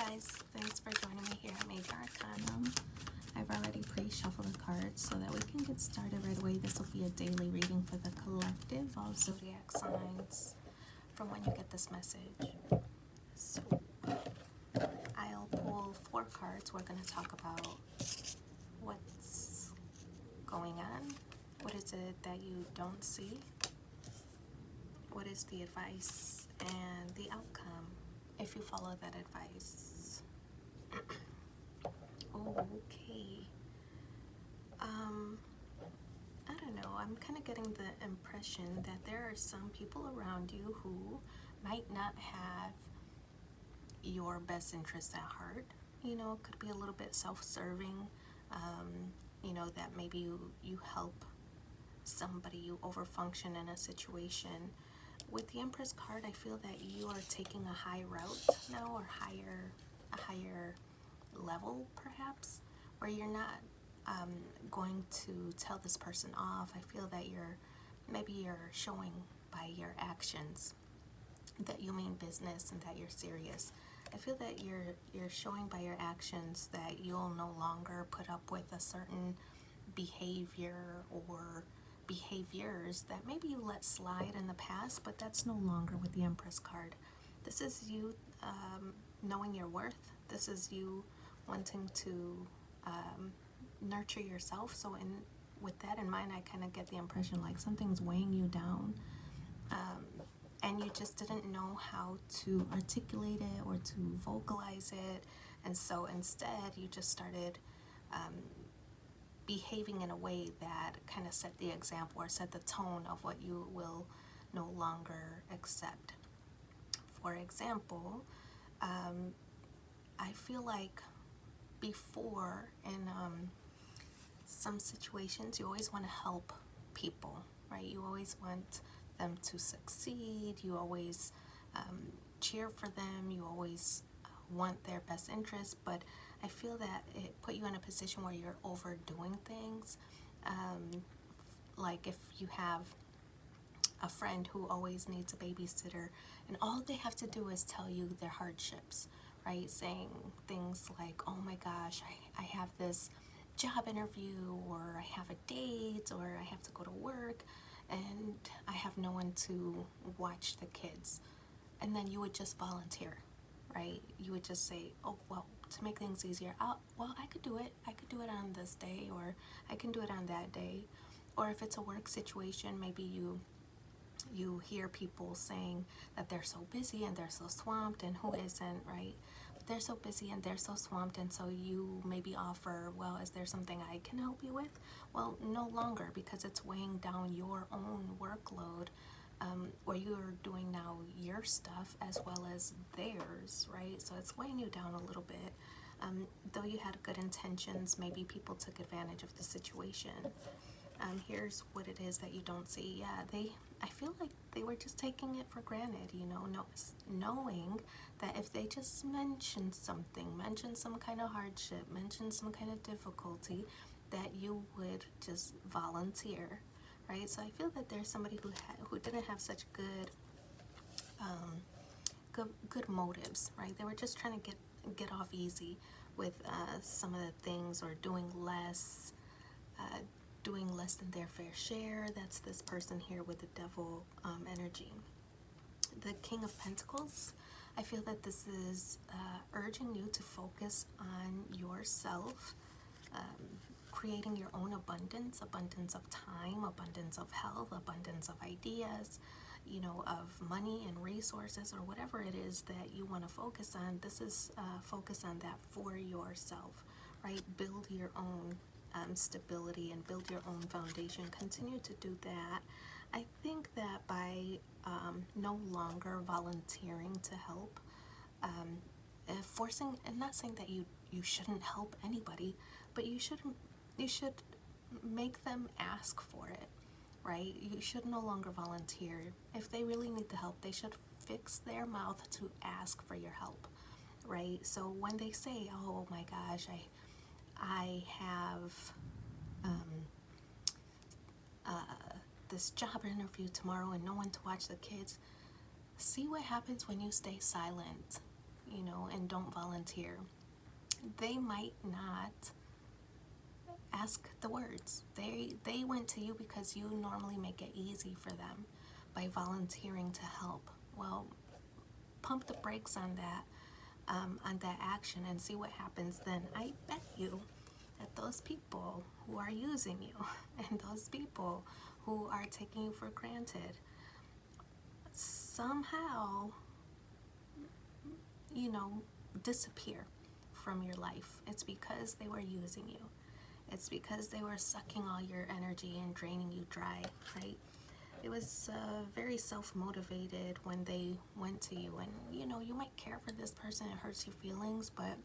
guys, thanks for joining me here at Major Arcanum. I've already pre-shuffled the cards so that we can get started right away. This will be a daily reading for the collective of zodiac signs from when you get this message. So I'll pull 4 cards. We're going to talk about what's going on. What is it that you don't see? What is the advice and the outcome if you follow that advice? Okay. I don't know. I'm kind of getting the impression that there are some people around you who might not have your best interests at heart. You know, it could be a little bit self-serving. You know, that maybe you help somebody, you overfunction in a situation. With the Empress card, I feel that you are taking a high route now, or a higher level perhaps, where you're not going to tell this person off. I feel that maybe you're showing by your actions that you mean business and that you're serious. I feel that you're showing by your actions that you'll no longer put up with a certain behavior or behaviors that maybe you let slide in the past, but that's no longer with the Empress card. This is you knowing your worth. This is you wanting to nurture yourself. So with that in mind, I kind of get the impression like something's weighing you down, and you just didn't know how to articulate it or to vocalize it, and so instead you just started behaving in a way that kind of set the example or set the tone of what you will no longer accept. For example, I feel like before in some situations you always want to help people, right? You always want them to succeed. You always cheer for them. You always want their best interest, but I feel that it put you in a position where you're overdoing things. Like if you have a friend who always needs a babysitter and all they have to do is tell you their hardships, right? Saying things like, oh my gosh, I have this job interview, or I have a date, or I have to go to work and I have no one to watch the kids. And then you would just volunteer, right? You would just say, oh, well, to make things easier, I could do it. I could do it on this day, or I can do it on that day. Or if it's a work situation, maybe you hear people saying that they're so busy and they're so swamped, and who isn't, right? But they're so busy and they're so swamped, and so you maybe offer, well, is there something I can help you with? Well, no longer, because it's weighing down your own workload, where you're doing now your stuff as well as theirs, right? So it's weighing you down a little bit. Though you had good intentions, maybe people took advantage of the situation. Here's what it is that you don't see. Yeah, I feel like they were just taking it for granted, you know, knowing that if they just mentioned something, mentioned some kind of hardship, mentioned some kind of difficulty, that you would just volunteer, right? So I feel that there's somebody who didn't have such good motives, right? They were just trying to get off easy with some of the things, or doing less than their fair share. That's this person here with the devil energy. The King of Pentacles, I feel that this is urging you to focus on yourself, creating your own abundance of time, abundance of health, abundance of ideas, you know, of money and resources, or whatever it is that you want to focus on. This is focus on that for yourself, right? Build your own stability and build your own foundation. Continue to do that. I think that by no longer volunteering to help, forcing, and not saying that you shouldn't help anybody, but you should make them ask for it, right? You should no longer volunteer. If they really need the help, they should fix their mouth to ask for your help, right? So when they say, oh my gosh, I have this job interview tomorrow and no one to watch the kids, see what happens when you stay silent. You know, and don't volunteer, they might not ask the words. They went to you because you normally make it easy for them by volunteering to help. Well, pump the brakes on that action and see what happens then. I bet you that those people who are using you and those people who are taking you for granted somehow, disappear from your life. It's because they were using you. It's because they were sucking all your energy and draining you dry, right? It was very self-motivated when they went to you, and you might care for this person, it hurts your feelings, but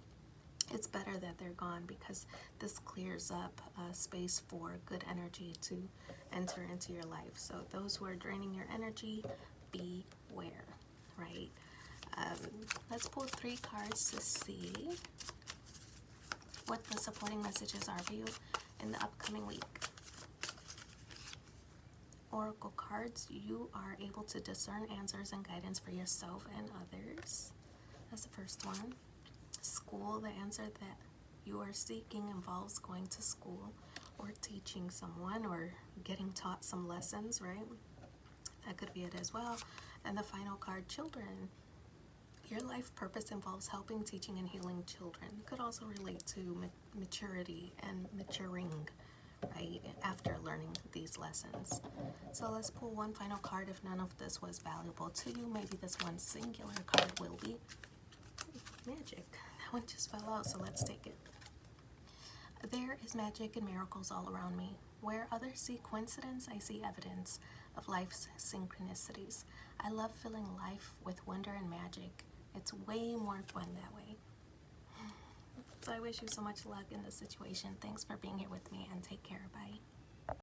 it's better that they're gone, because this clears up space for good energy to enter into your life. So those who are draining your energy, beware, right? Let's pull 3 cards to see what the supporting messages are for you in the upcoming week. Oracle cards, you are able to discern answers and guidance for yourself and others. That's the first one. School, the answer that you are seeking involves going to school or teaching someone or getting taught some lessons, right? That could be it as well. And the final card, children. Your life purpose involves helping, teaching, and healing children. It could also relate to maturity and maturing, right, after learning these lessons. So let's pull one final card. If none of this was valuable to you, maybe this one singular card will be. Magic. That one just fell out, so let's take it. There is magic and miracles all around me. Where others see coincidence, I see evidence of life's synchronicities. I love filling life with wonder and magic. It's way more fun that way. So I wish you so much luck in this situation. Thanks for being here with me, and take care. Bye.